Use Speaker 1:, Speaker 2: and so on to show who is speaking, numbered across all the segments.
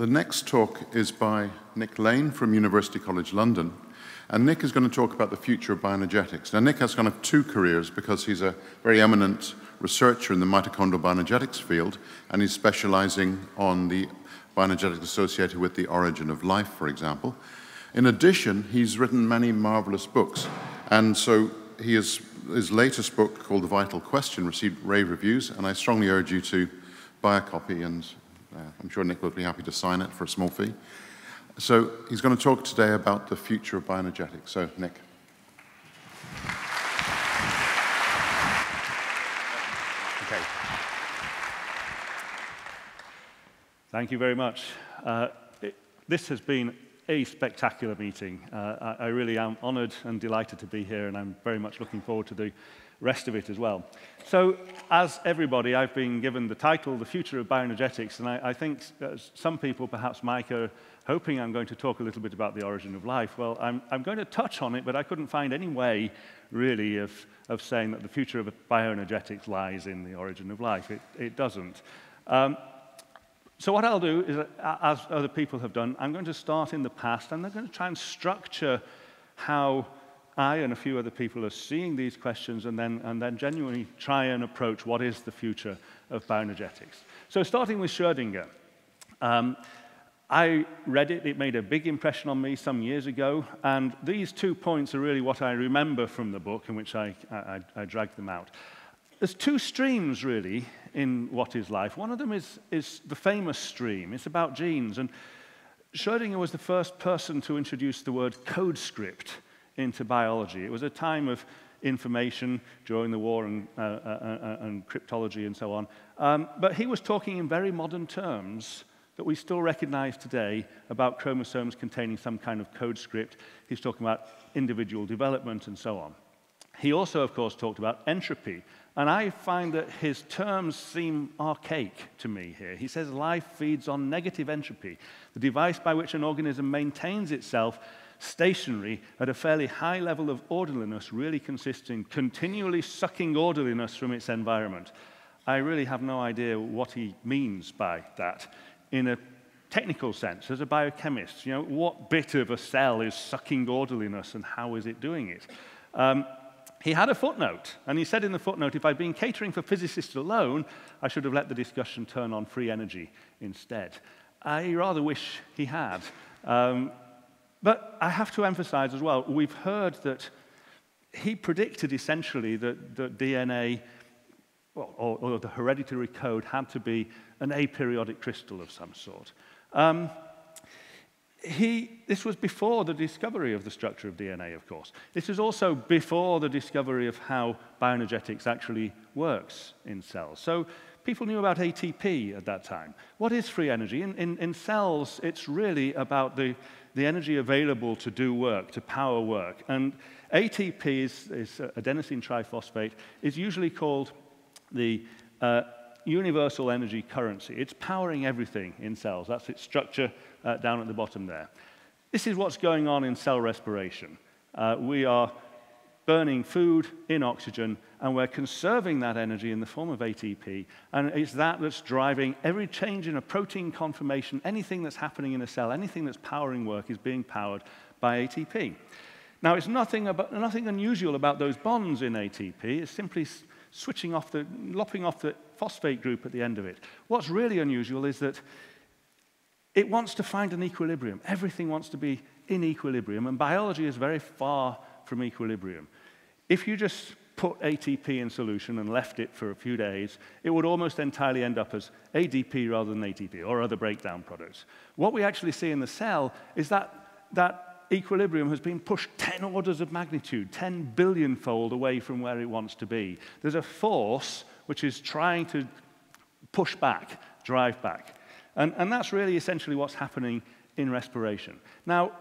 Speaker 1: The next talk is by Nick Lane from University College London. And Nick is going to talk about the future of bioenergetics. Now, Nick has kind of two careers because he's a very eminent researcher in the mitochondrial bioenergetics field, and he's specializing on the bioenergetics associated with the origin of life, for example. In addition, he's written many marvelous books. And so his latest book, called The Vital Question, received rave reviews, and I strongly urge you to buy a copy, and I'm sure Nick will be happy to sign it for a small fee. So he's going to talk today about the future of bioenergetics. So, Nick.
Speaker 2: Okay. Thank you very much. This has been a spectacular meeting. I really am honored and delighted to be here, and I'm very much looking forward to the rest of it as well. So, as everybody, I've been given the title, The Future of Bioenergetics, and I think some people, perhaps Mike, are hoping I'm going to talk a little bit about the origin of life. Well, I'm going to touch on it, but I couldn't find any way, really, of saying that the future of bioenergetics lies in the origin of life. It doesn't. So what I'll do is, as other people have done, I'm going to start in the past, and I'm going to try and structure how I and a few other people are seeing these questions, and then genuinely try and approach what is the future of bioenergetics. So starting with Schrödinger. I read it, it made a big impression on me some years ago, and these 2 points are really what I remember from the book in which I dragged them out. There's two streams, really, in what is life. One of them is the famous stream. It's about genes, and Schrödinger was the first person to introduce the word code script into biology. It was a time of information during the war and cryptology and so on, but he was talking in very modern terms that we still recognize today about chromosomes containing some kind of code script. He's talking about individual development and so on. He also, of course, talked about entropy, and I find that his terms seem archaic to me here. He says life feeds on negative entropy, the device by which an organism maintains itself stationary at a fairly high level of orderliness really consists in continually sucking orderliness from its environment. I really have no idea what he means by that. In a technical sense, as a biochemist, what bit of a cell is sucking orderliness and how is it doing it? He had a footnote, and he said in the footnote, if I'd been catering for physicists alone, I should have let the discussion turn on free energy instead. I rather wish he had. But I have to emphasize as well, we've heard that he predicted essentially that DNA, or the hereditary code, had to be an aperiodic crystal of some sort. This was before the discovery of the structure of DNA, of course. This is also before the discovery of how bioenergetics actually works in cells. So people knew about ATP at that time. What is free energy? In cells, it's really about the energy available to do work, to power work. And ATP is adenosine triphosphate, is usually called the universal energy currency. It's powering everything in cells. That's its structure down at the bottom there. This is what's going on in cell respiration. We are burning food in oxygen, and we're conserving that energy in the form of ATP, and it's that that's driving every change in a protein conformation. Anything that's happening in a cell, anything that's powering work is being powered by ATP. Now, it's nothing unusual about those bonds in ATP. It's simply lopping off the phosphate group at the end of it. What's really unusual is that it wants to find an equilibrium. Everything wants to be in equilibrium, and biology is very far from equilibrium. If you just put ATP in solution and left it for a few days, it would almost entirely end up as ADP rather than ATP, or other breakdown products. What we actually see in the cell is that equilibrium has been pushed 10 orders of magnitude, 10 billion-fold away from where it wants to be. There's a force which is trying to push back, drive back. And that's really essentially what's happening in respiration. Now,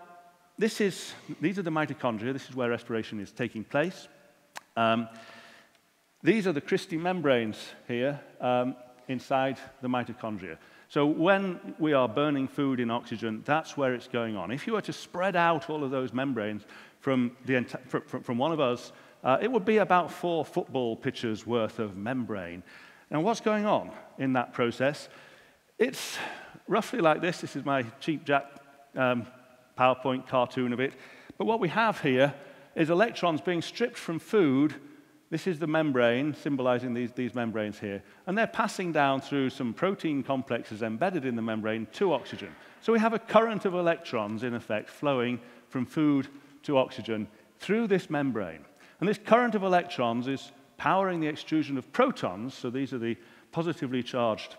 Speaker 2: these are the mitochondria. This is where respiration is taking place. These are the Christie membranes here inside the mitochondria. So when we are burning food in oxygen, that's where it's going on. If you were to spread out all of those membranes from one of us, it would be about 4 football pitches worth of membrane. Now, what's going on in that process? It's roughly like this. This is my cheap Jack PowerPoint cartoon of it. But what we have here is electrons being stripped from food. This is the membrane, symbolizing these membranes here. And they're passing down through some protein complexes embedded in the membrane to oxygen. So we have a current of electrons, in effect, flowing from food to oxygen through this membrane. And this current of electrons is powering the extrusion of protons, so these are the positively charged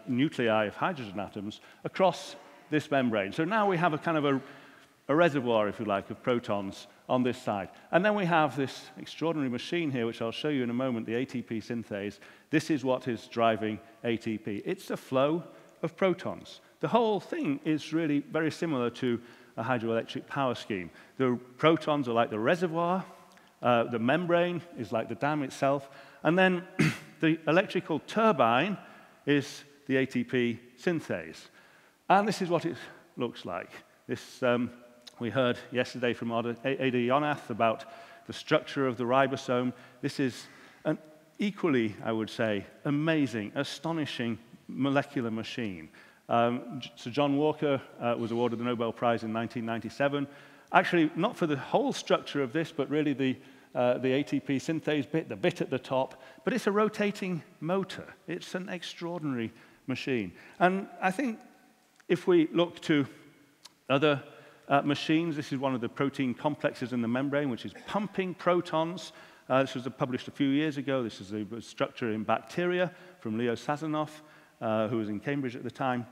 Speaker 2: nuclei of hydrogen atoms, across this membrane. So now we have a kind of a reservoir, if you like, of protons on this side. And then we have this extraordinary machine here, which I'll show you in a moment, the ATP synthase. This is what is driving ATP. It's a flow of protons. The whole thing is really very similar to a hydroelectric power scheme. The protons are like the reservoir, the membrane is like the dam itself, and then the electrical turbine is the ATP synthase. And this is what it looks like. This, we heard yesterday from Ada Yonath about the structure of the ribosome. This is an equally, I would say, amazing, astonishing molecular machine. So John Walker was awarded the Nobel Prize in 1997. Actually, not for the whole structure of this, but really the ATP synthase bit, the bit at the top. But it's a rotating motor. It's an extraordinary machine. And I think if we look to other machines, this is one of the protein complexes in the membrane, which is pumping protons. This was published a few years ago. This is a structure in bacteria from Leo Sazonov, who was in Cambridge at the time.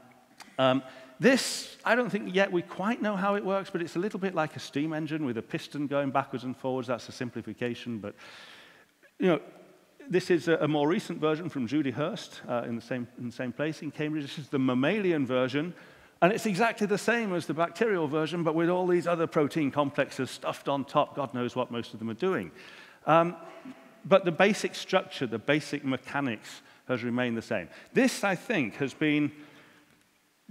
Speaker 2: This, I don't think yet we quite know how it works, but it's a little bit like a steam engine with a piston going backwards and forwards. That's a simplification, but this is a more recent version from Judy Hurst in the same place in Cambridge. This is the mammalian version, and it's exactly the same as the bacterial version, but with all these other protein complexes stuffed on top. God knows what most of them are doing. But the basic structure, the basic mechanics has remained the same. This, I think, has been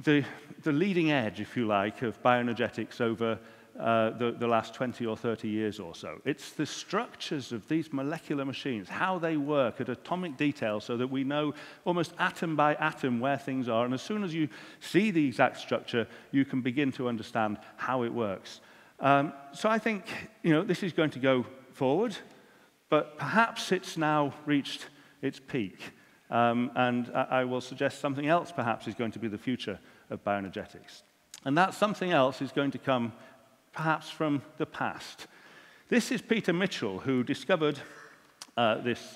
Speaker 2: the leading edge, if you like, of bioenergetics over the last 20 or 30 years or so. It's the structures of these molecular machines, how they work at atomic detail so that we know almost atom by atom where things are. And as soon as you see the exact structure, you can begin to understand how it works. So I think this is going to go forward, but perhaps it's now reached its peak. And I will suggest something else perhaps is going to be the future of bioenergetics. And that something else is going to come perhaps from the past. This is Peter Mitchell, who discovered this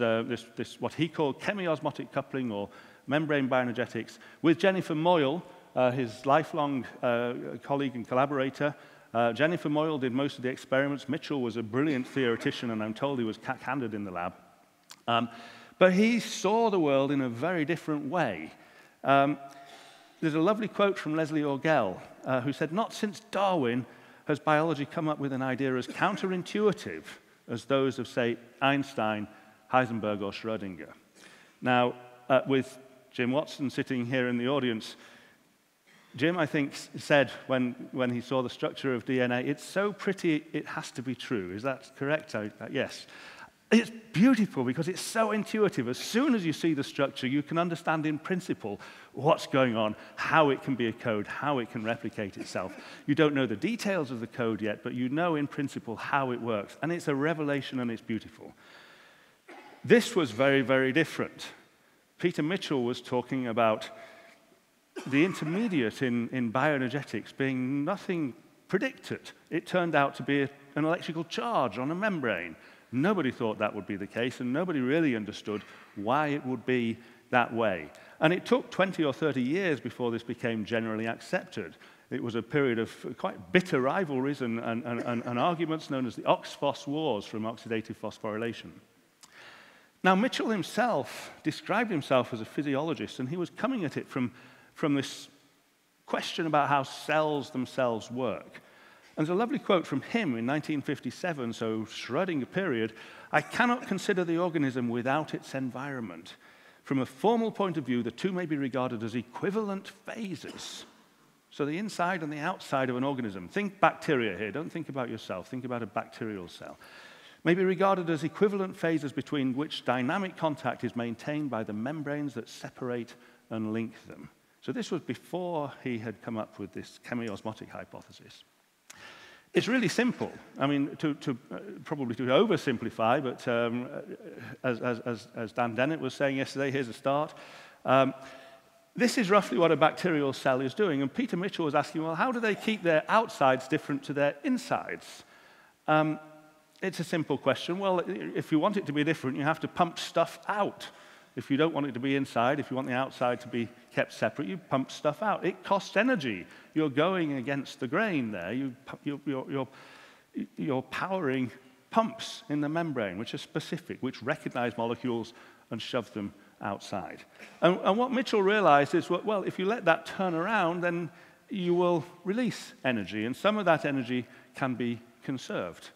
Speaker 2: what he called chemiosmotic coupling, or membrane bioenergetics, with Jennifer Moyle, his lifelong colleague and collaborator. Jennifer Moyle did most of the experiments. Mitchell was a brilliant theoretician, and I'm told he was cat-handed in the lab. But he saw the world in a very different way. There's a lovely quote from Leslie Orgel, who said, "Not since Darwin has biology come up with an idea as counterintuitive as those of, say, Einstein, Heisenberg, or Schrödinger." Now, with Jim Watson sitting here in the audience, Jim, I think, said when he saw the structure of DNA, "It's so pretty, it has to be true." Is that correct? Yes. It's beautiful because it's so intuitive. As soon as you see the structure, you can understand in principle what's going on, how it can be a code, how it can replicate itself. You don't know the details of the code yet, but you know in principle how it works. And it's a revelation and it's beautiful. This was very, very different. Peter Mitchell was talking about the intermediate in bioenergetics being nothing predicted. It turned out to be an electrical charge on a membrane. Nobody thought that would be the case, and nobody really understood why it would be that way. And it took 20 or 30 years before this became generally accepted. It was a period of quite bitter rivalries and arguments known as the Ox-Phos Wars from oxidative phosphorylation. Now, Mitchell himself described himself as a physiologist, and he was coming at it from this question about how cells themselves work. And there's a lovely quote from him in 1957, so Schrödinger period: "I cannot consider the organism without its environment. From a formal point of view, the two may be regarded as equivalent phases." So the inside and the outside of an organism. Think bacteria here. Don't think about yourself. Think about a bacterial cell. May be regarded as equivalent phases between which dynamic contact is maintained by the membranes that separate and link them. So this was before he had come up with this chemiosmotic hypothesis. It's really simple. I mean, probably to oversimplify, but as Dan Dennett was saying yesterday, here's a start. This is roughly what a bacterial cell is doing. And Peter Mitchell was asking, well, how do they keep their outsides different to their insides? It's a simple question. Well, if you want it to be different, you have to pump stuff out. If you don't want it to be inside, if you want the outside to be kept separate, you pump stuff out. It costs energy. You're going against the grain there. You're powering pumps in the membrane, which are specific, which recognize molecules and shove them outside. And what Mitchell realized is, well, if you let that turn around, then you will release energy, and some of that energy can be conserved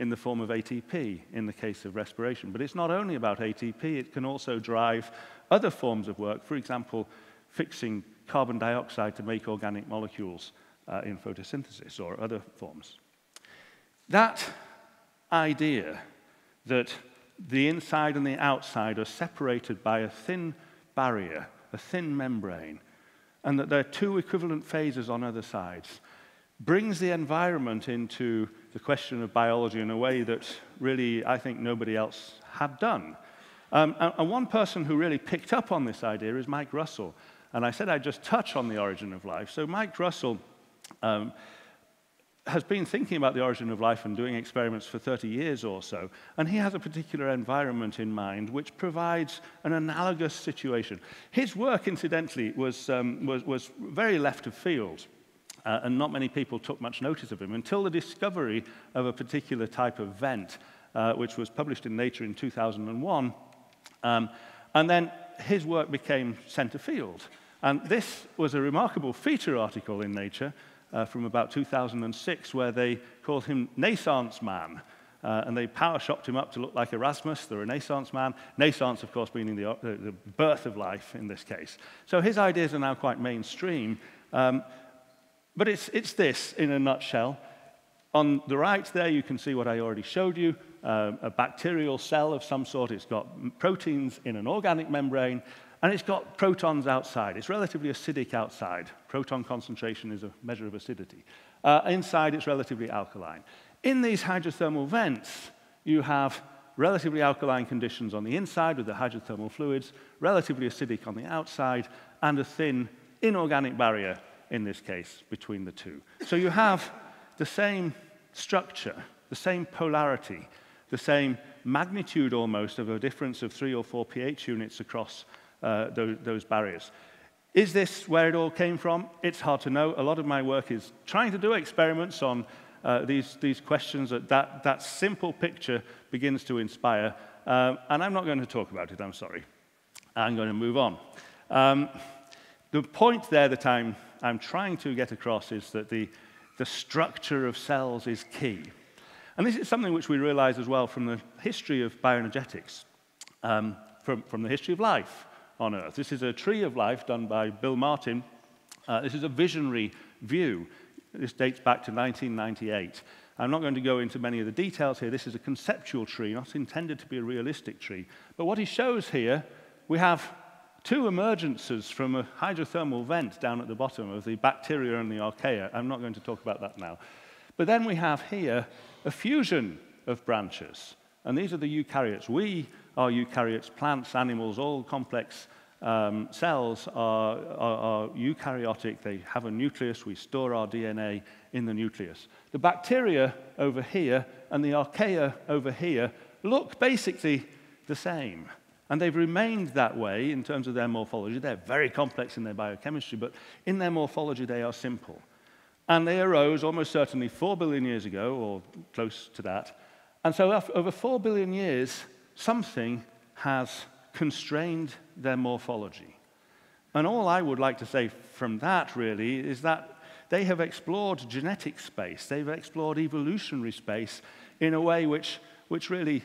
Speaker 2: in the form of ATP in the case of respiration. But it's not only about ATP, it can also drive other forms of work, for example, fixing carbon dioxide to make organic molecules in photosynthesis or other forms. That idea that the inside and the outside are separated by a thin barrier, a thin membrane, and that there are two equivalent phases on other sides, brings the environment into the question of biology in a way that really, I think, nobody else had done. And one person who really picked up on this idea is Mike Russell. And I said I'd just touch on the origin of life. So Mike Russell has been thinking about the origin of life and doing experiments for 30 years or so. And he has a particular environment in mind which provides an analogous situation. His work, incidentally, was very left of field. And not many people took much notice of him until the discovery of a particular type of vent, which was published in Nature in 2001. And then his work became Centerfield. And this was a remarkable feature article in Nature from about 2006, where they called him Naissance Man. And they power shopped him up to look like Erasmus, the Renaissance man. Naissance, of course, meaning the birth of life in this case. So his ideas are now quite mainstream. But it's this in a nutshell. On the right there, you can see what I already showed you, a bacterial cell of some sort. It's got proteins in an organic membrane, and it's got protons outside. It's relatively acidic outside. Proton concentration is a measure of acidity. Inside, it's relatively alkaline. In these hydrothermal vents, you have relatively alkaline conditions on the inside with the hydrothermal fluids, relatively acidic on the outside, and a thin inorganic barrier in this case, between the two. So you have the same structure, the same polarity, the same magnitude almost of a difference of 3 or 4 pH units across those barriers. Is this where it all came from? It's hard to know. A lot of my work is trying to do experiments on these questions that simple picture begins to inspire. And I'm not going to talk about it, I'm sorry. I'm going to move on. The point there that I'm trying to get across is that the structure of cells is key. And this is something which we realize as well from the history of bioenergetics, from the history of life on Earth. This is a tree of life done by Bill Martin. This is a visionary view. This dates back to 1998. I'm not going to go into many of the details here. This is a conceptual tree, not intended to be a realistic tree. But what he shows here, we have two emergences from a hydrothermal vent down at the bottom of the bacteria and the archaea. I'm not going to talk about that now. But then we have here a fusion of branches. And these are the eukaryotes. We are eukaryotes, plants, animals, all complex cells are eukaryotic. They have a nucleus. We store our DNA in the nucleus. The bacteria over here and the archaea over here look basically the same. And they've remained that way in terms of their morphology. They're very complex in their biochemistry, but in their morphology, they are simple. And they arose almost certainly 4 billion years ago, or close to that. And so over 4 billion years, something has constrained their morphology. And all I would like to say from that, really, is that they have explored genetic space. They've explored evolutionary space in a way which really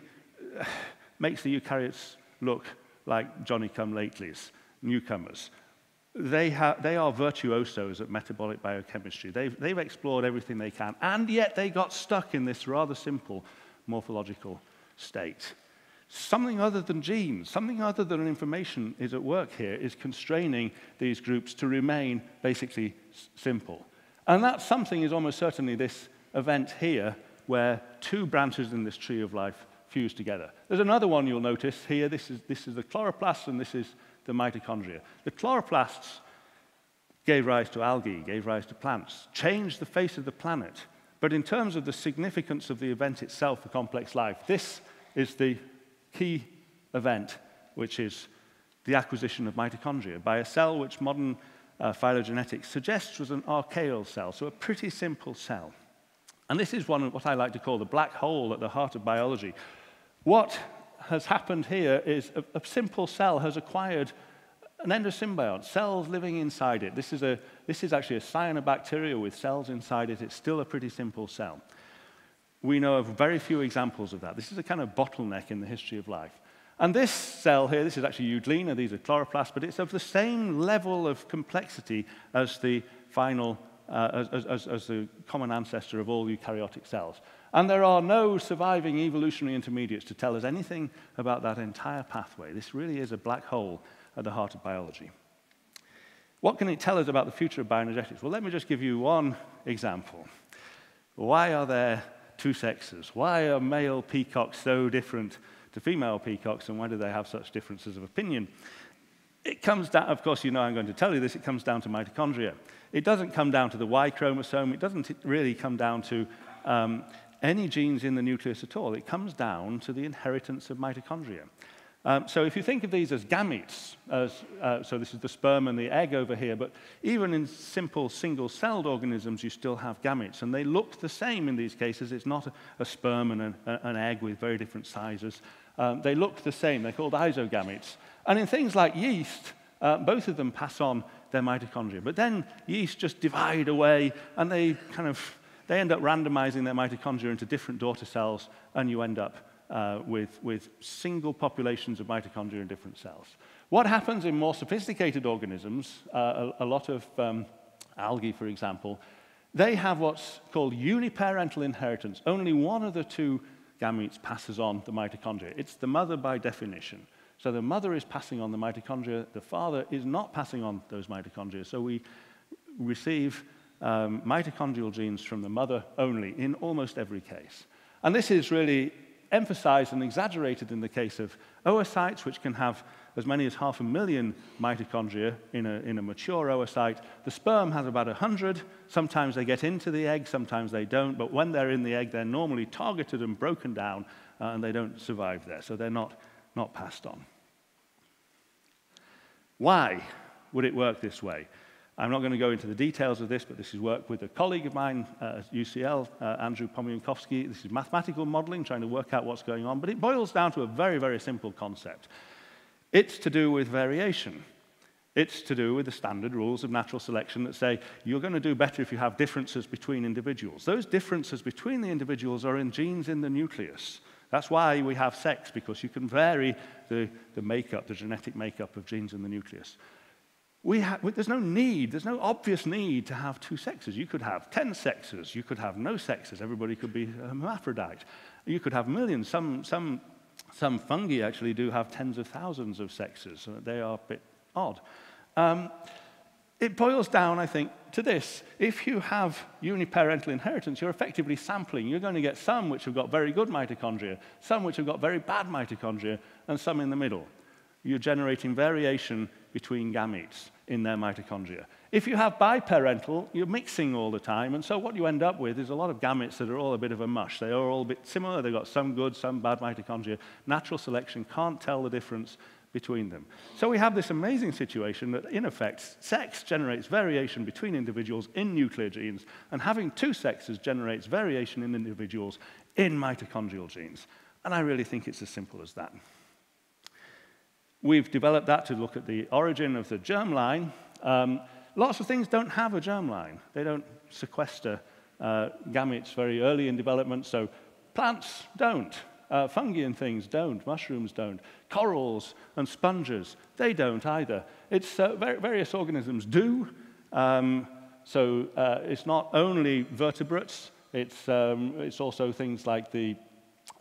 Speaker 2: makes the eukaryotes look like Johnny-come-latelys, newcomers. They are virtuosos at metabolic biochemistry. They've explored everything they can, and yet they got stuck in this rather simple morphological state. Something other than genes, something other than information is at work here, is constraining these groups to remain basically simple. And that something is almost certainly this event here, where two branches in this tree of life fuse together. There's another one you'll notice here. This is the chloroplasts, and this is the mitochondria. The chloroplasts gave rise to algae, gave rise to plants, changed the face of the planet. But in terms of the significance of the event itself for complex life, this is the key event, which is the acquisition of mitochondria by a cell which modern phylogenetics suggests was an archaeal cell, so a pretty simple cell. And this is what I like to call the black hole at the heart of biology. What has happened here is a simple cell has acquired an endosymbiont, cells living inside it. This is actually a cyanobacteria with cells inside it. It's still a pretty simple cell. We know of very few examples of that. This is a kind of bottleneck in the history of life. And this cell here, this is actually euglena, these are chloroplasts, but it's of the same level of complexity as the final, as the common ancestor of all eukaryotic cells. And there are no surviving evolutionary intermediates to tell us anything about that entire pathway. This really is a black hole at the heart of biology. What can it tell us about the future of bioenergetics? Well, let me just give you one example. Why are there two sexes? Why are male peacocks so different to female peacocks, and why do they have such differences of opinion? It comes down, of course, you know I'm going to tell you this, it comes down to mitochondria. It doesn't come down to the Y chromosome. It doesn't really come down to any genes in the nucleus at all. It comes down to the inheritance of mitochondria. So if you think of these as gametes, so this is the sperm and the egg over here, but even in simple single-celled organisms, you still have gametes, and they look the same in these cases. It's not a sperm and an egg with very different sizes. They look the same. They're called isogametes. And in things like yeast, both of them pass on their mitochondria. But then yeast just divide away, and they end up randomizing their mitochondria into different daughter cells, and you end up with single populations of mitochondria in different cells. What happens in more sophisticated organisms, a lot of algae, for example, they have what's called uniparental inheritance. Only one of the two gametes passes on the mitochondria. It's the mother by definition. So the mother is passing on the mitochondria. The father is not passing on those mitochondria. So we receive mitochondrial genes from the mother only in almost every case. And this is really emphasized and exaggerated in the case of oocytes, which can have as many as 500,000 mitochondria in a mature oocyte. The sperm has about 100. Sometimes they get into the egg, sometimes they don't, but when they're in the egg, they're normally targeted and broken down, and they don't survive there, so they're not passed on. Why would it work this way? I'm not going to go into the details of this, but this is work with a colleague of mine at UCL, Andrew Pomiankowski. This is mathematical modeling, trying to work out what's going on, but it boils down to a very, very simple concept. It's to do with variation. It's to do with the standard rules of natural selection that say you're going to do better if you have differences between individuals. Those differences between the individuals are in genes in the nucleus. That's why we have sex, because you can vary the makeup, the genetic makeup of genes in the nucleus. There's no obvious need to have two sexes. You could have 10 sexes. You could have no sexes. Everybody could be a hermaphrodite. You could have millions. Some fungi actually do have tens of thousands of sexes. So they are a bit odd. It boils down, I think, to this. If you have uniparental inheritance, you're effectively sampling. You're going to get some which have got very good mitochondria, some which have got very bad mitochondria, and some in the middle. You're generating variation between gametes in their mitochondria. If you have biparental, you're mixing all the time, and so what you end up with is a lot of gametes that are all a bit of a mush. They are all a bit similar. They've got some good, some bad mitochondria. Natural selection can't tell the difference between them. So we have this amazing situation that, in effect, sex generates variation between individuals in nuclear genes, and having two sexes generates variation in individuals in mitochondrial genes. And I really think it's as simple as that. We've developed that to look at the origin of the germline. Lots of things don't have a germline. They don't sequester gametes very early in development, so plants don't. Fungi and things don't. Mushrooms don't. Corals and sponges, they don't either. It's various organisms do. It's not only vertebrates. It's also things like the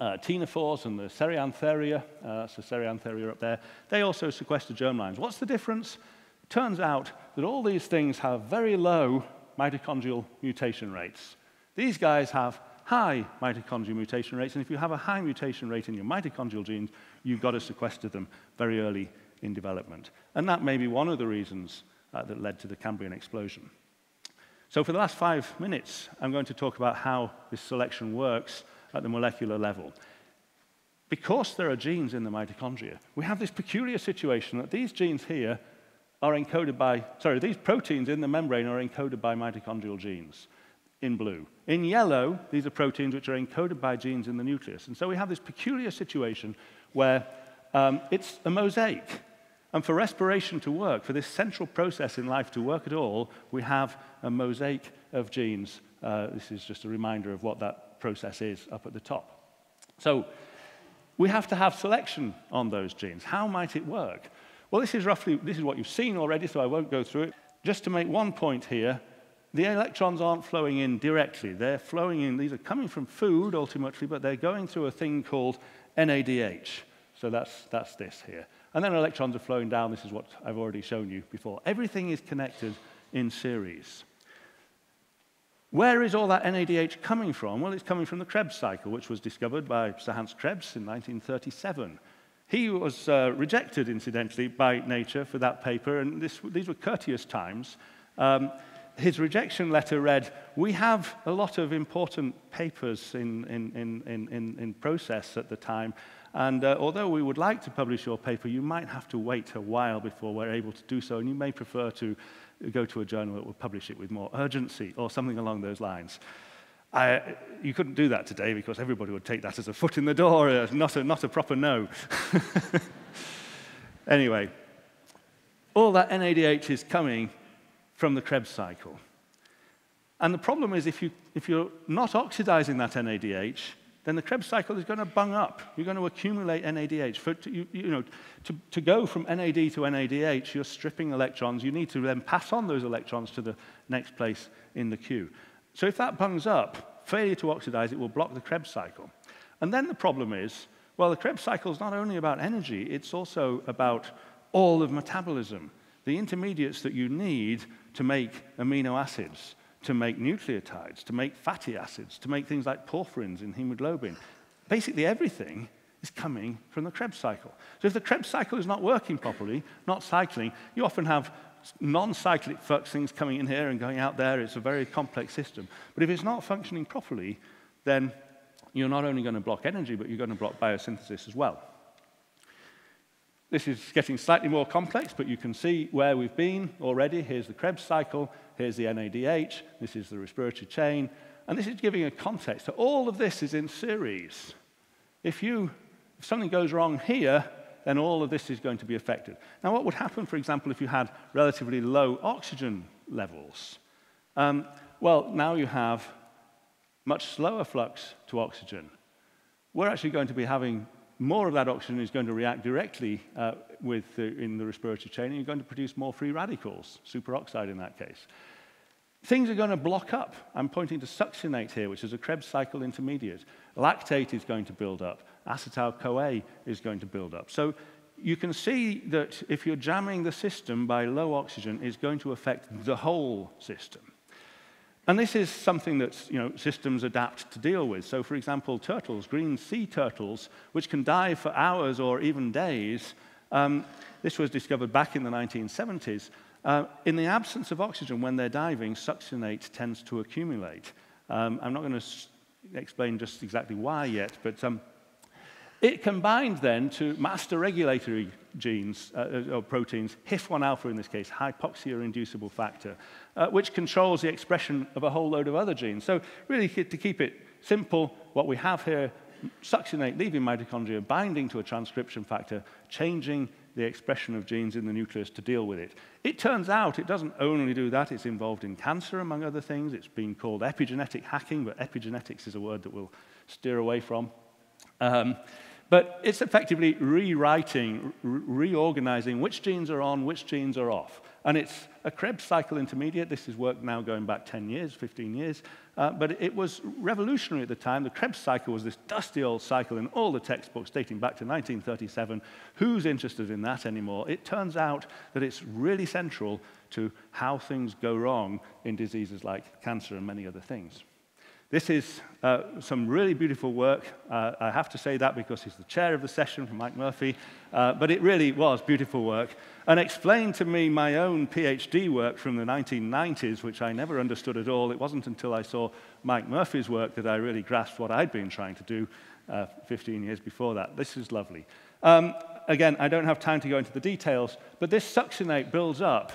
Speaker 2: ctenophores and the Ceriantheria, that's the Ceriantheria up there, they also sequester germlines. What's the difference? It turns out that all these things have very low mitochondrial mutation rates. These guys have high mitochondrial mutation rates, and if you have a high mutation rate in your mitochondrial genes, you've got to sequester them very early in development. And that may be one of the reasons that led to the Cambrian explosion. So for the last 5 minutes, I'm going to talk about how this selection works at the molecular level. Because there are genes in the mitochondria, we have this peculiar situation that these genes here are encoded by, sorry, these proteins in the membrane are encoded by mitochondrial genes in blue. In yellow, these are proteins which are encoded by genes in the nucleus. And so we have this peculiar situation where it's a mosaic. And for respiration to work, for this central process in life to work at all, we have a mosaic of genes. This is just a reminder of what that process is up at the top. So we have to have selection on those genes. How might it work? Well, this is what you've seen already, so I won't go through it. Just to make one point here, the electrons aren't flowing in directly. They're flowing in, these are coming from food ultimately, but they're going through a thing called NADH. So that's this here. And then electrons are flowing down. This is what I've already shown you before. Everything is connected in series. Where is all that NADH coming from? Well, it's coming from the Krebs cycle, which was discovered by Sir Hans Krebs in 1937. He was rejected, incidentally, by Nature for that paper, and these were courteous times. His rejection letter read, "We have a lot of important papers in process at the time, and although we would like to publish your paper, you might have to wait a while before we're able to do so, and you may prefer to go to a journal that will publish it with more urgency," or something along those lines. You couldn't do that today because everybody would take that as a foot in the door, not a proper no. Anyway, all that NADH is coming from the Krebs cycle. And the problem is if you're not oxidizing that NADH, then the Krebs cycle is going to bung up. You're going to accumulate NADH. To go from NAD to NADH, you're stripping electrons. You need to then pass on those electrons to the next place in the queue. So if that bungs up, failure to oxidize it will block the Krebs cycle. And then the problem is, well, the Krebs cycle is not only about energy, it's also about all of metabolism. The intermediates that you need to make amino acids, to make nucleotides, to make fatty acids, to make things like porphyrins in hemoglobin. Basically everything is coming from the Krebs cycle. So if the Krebs cycle is not working properly, not cycling, you often have non-cyclic flux things coming in here and going out there. It's a very complex system. But if it's not functioning properly, then you're not only going to block energy, but you're going to block biosynthesis as well. This is getting slightly more complex, but you can see where we've been already. Here's the Krebs cycle, here's the NADH, this is the respiratory chain, and this is giving a context. So all of this is in series. If something goes wrong here, then all of this is going to be affected. Now, what would happen, for example, if you had relatively low oxygen levels? Well, now you have much slower flux to oxygen. We're actually going to be having more of that oxygen is going to react directly in the respiratory chain, and you're going to produce more free radicals, superoxide in that case. Things are going to block up. I'm pointing to succinate here, which is a Krebs cycle intermediate. Lactate is going to build up. Acetyl-CoA is going to build up. So you can see that if you're jamming the system by low oxygen, it's going to affect the whole system. And this is something that systems adapt to deal with. So, for example, turtles, green sea turtles, which can dive for hours or even days, this was discovered back in the 1970s. In the absence of oxygen, when they're diving, succinate tends to accumulate. I'm not going to explain just exactly why yet, but it combined then to master regulatory genes, or proteins, HIF-1 alpha in this case, hypoxia-inducible factor, which controls the expression of a whole load of other genes. So really, to keep it simple, what we have here, succinate leaving mitochondria, binding to a transcription factor, changing the expression of genes in the nucleus to deal with it. It turns out it doesn't only do that, it's involved in cancer, among other things. It's been called epigenetic hacking, but epigenetics is a word that we'll steer away from. But it's effectively rewriting, reorganizing which genes are on, which genes are off. And it's a Krebs cycle intermediate. This is work now going back 10 years, 15 years. But it was revolutionary at the time. The Krebs cycle was this dusty old cycle in all the textbooks dating back to 1937. Who's interested in that anymore? It turns out that it's really central to how things go wrong in diseases like cancer and many other things. This is some really beautiful work. I have to say that because he's the chair of the session from Mike Murphy, but it really was beautiful work, and explained to me my own PhD work from the 1990s, which I never understood at all. It wasn't until I saw Mike Murphy's work that I really grasped what I'd been trying to do 15 years before that. This is lovely. Again, I don't have time to go into the details, but this succinate builds up,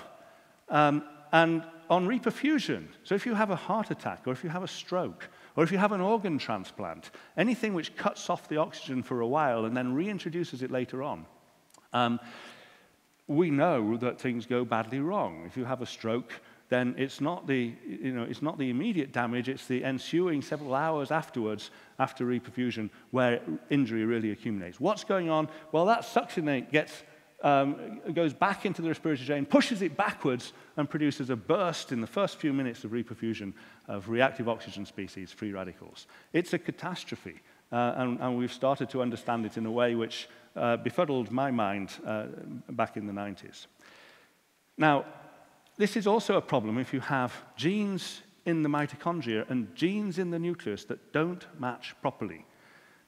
Speaker 2: and on reperfusion, so if you have a heart attack, or if you have a stroke, or if you have an organ transplant, anything which cuts off the oxygen for a while and then reintroduces it later on, we know that things go badly wrong. If you have a stroke, then it's not the immediate damage, it's the ensuing several hours afterwards, after reperfusion, where injury really accumulates. What's going on? Well, that succinate goes back into the respiratory chain, pushes it backwards, and produces a burst in the first few minutes of reperfusion of reactive oxygen species, free radicals. It's a catastrophe, and we've started to understand it in a way which befuddled my mind back in the 90s. Now, this is also a problem if you have genes in the mitochondria and genes in the nucleus that don't match properly.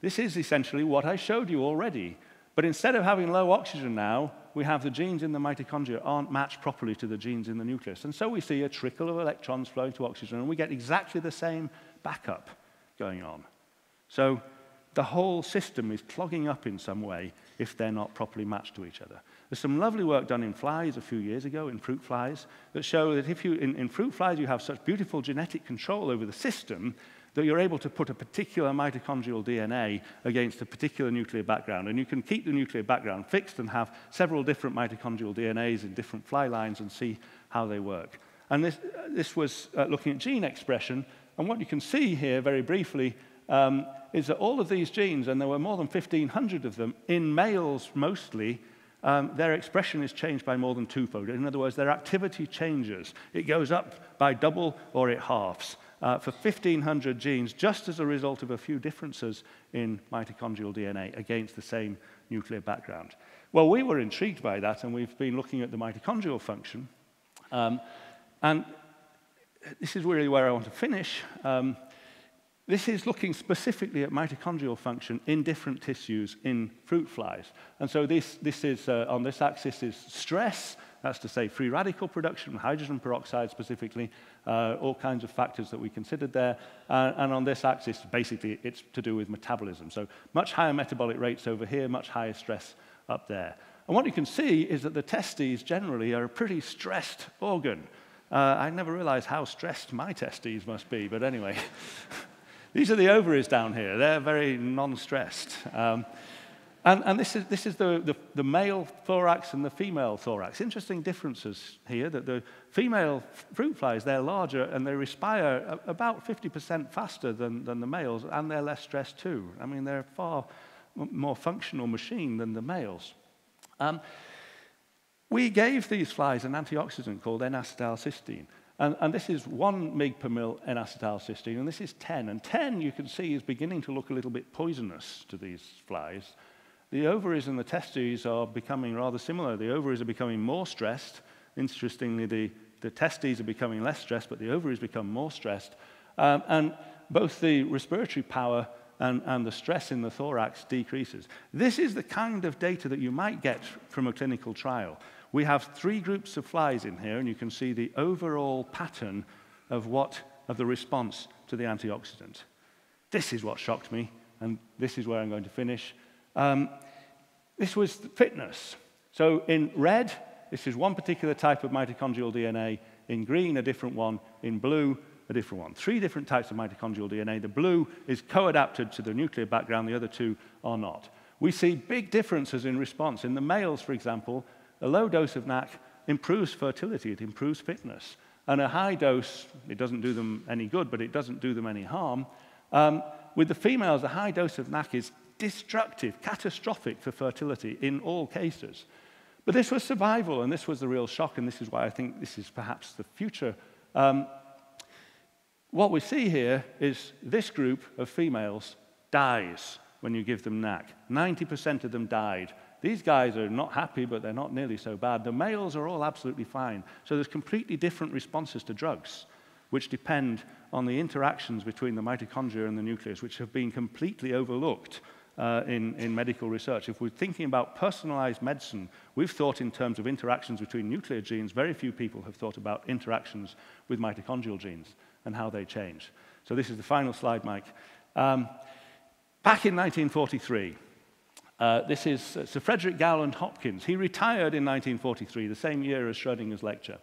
Speaker 2: This is essentially what I showed you already. But instead of having low oxygen now, we have the genes in the mitochondria aren't matched properly to the genes in the nucleus. And so we see a trickle of electrons flowing to oxygen, and we get exactly the same backup going on. So the whole system is clogging up in some way if they're not properly matched to each other. There's some lovely work done in flies a few years ago, in fruit flies, that show that if you, in fruit flies, you have such beautiful genetic control over the system that you're able to put a particular mitochondrial DNA against a particular nuclear background. And you can keep the nuclear background fixed and have several different mitochondrial DNAs in different fly lines and see how they work. And this was looking at gene expression. And what you can see here, very briefly, is that all of these genes, and there were more than 1,500 of them, in males mostly, their expression is changed by more than twofold. In other words, their activity changes. It goes up by double or it halves. For 1,500 genes, just as a result of a few differences in mitochondrial DNA against the same nuclear background. Well, we were intrigued by that, and we've been looking at the mitochondrial function. And this is really where I want to finish. This is looking specifically at mitochondrial function in different tissues in fruit flies. And so this is, on this axis is stress, that's to say free radical production, hydrogen peroxide specifically, all kinds of factors that we considered there. And on this axis, basically, it's to do with metabolism. So much higher metabolic rates over here, much higher stress up there. And what you can see is that the testes generally are a pretty stressed organ. I never realized how stressed my testes must be, but anyway. These are the ovaries down here. They're very non-stressed. And this is the male thorax and the female thorax. Interesting differences here, that the female fruit flies, they're larger and they respire about 50% faster than the males, and they're less stressed too. I mean, they're a far more functional machine than the males. We gave these flies an antioxidant called N-acetylcysteine. And this is 1 mg per mil N-acetylcysteine, and this is 10. And 10, you can see, is beginning to look a little bit poisonous to these flies. The ovaries and the testes are becoming rather similar. The ovaries are becoming more stressed. Interestingly, the testes are becoming less stressed, but the ovaries become more stressed. And both the respiratory power and the stress in the thorax decreases. This is the kind of data that you might get from a clinical trial. We have 3 groups of flies in here, and you can see the overall pattern of the response to the antioxidant. This is what shocked me, and this is where I'm going to finish. This was fitness. So in red, this is one particular type of mitochondrial DNA. In green, a different one. In blue, a different one. 3 different types of mitochondrial DNA. The blue is co-adapted to the nuclear background. The other 2 are not. We see big differences in response. In the males, for example, a low dose of NAC improves fertility. It improves fitness. And a high dose, it doesn't do them any good, but it doesn't do them any harm. With the females, a high dose of NAC is destructive, catastrophic for fertility in all cases. But this was survival, and this was the real shock, and this is why I think this is perhaps the future. What we see here is this group of females dies when you give them NAC. 90% of them died. These guys are not happy, but they're not nearly so bad. The males are all absolutely fine. So there's completely different responses to drugs, which depend on the interactions between the mitochondria and the nucleus, which have been completely overlooked in medical research. If we're thinking about personalized medicine, we've thought in terms of interactions between nuclear genes. Very few people have thought about interactions with mitochondrial genes and how they change. So this is the final slide, Mike. Back in 1943, this is Sir Frederick Gallant Hopkins. He retired in 1943, the same year as Schrödinger's lecture.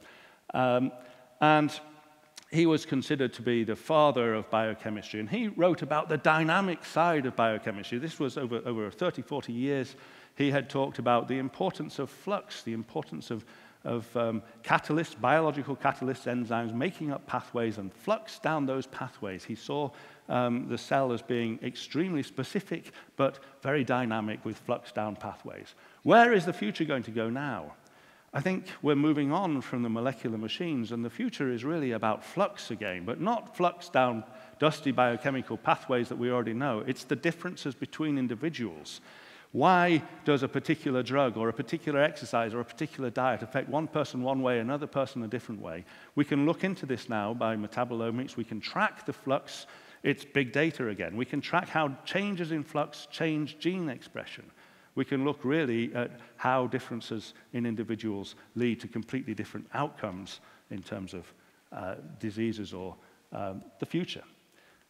Speaker 2: And he was considered to be the father of biochemistry. And he wrote about the dynamic side of biochemistry. This was over 30, 40 years. He had talked about the importance of flux, the importance of catalysts, biological catalysts, enzymes, making up pathways and flux down those pathways. He saw the cell as being extremely specific, but very dynamic with flux down pathways. Where is the future going to go now? I think we're moving on from the molecular machines, and the future is really about flux again, but not flux down dusty biochemical pathways that we already know. It's the differences between individuals. Why does a particular drug or a particular exercise or a particular diet affect one person one way, another person a different way? We can look into this now by metabolomics. We can track the flux. It's big data again. We can track how changes in flux change gene expression. We can look really at how differences in individuals lead to completely different outcomes in terms of diseases or the future.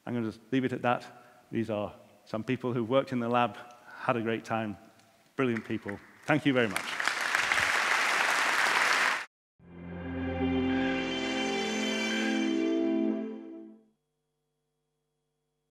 Speaker 2: I'm going to leave it at that. These are some people who worked in the lab, had a great time, brilliant people. Thank you very much.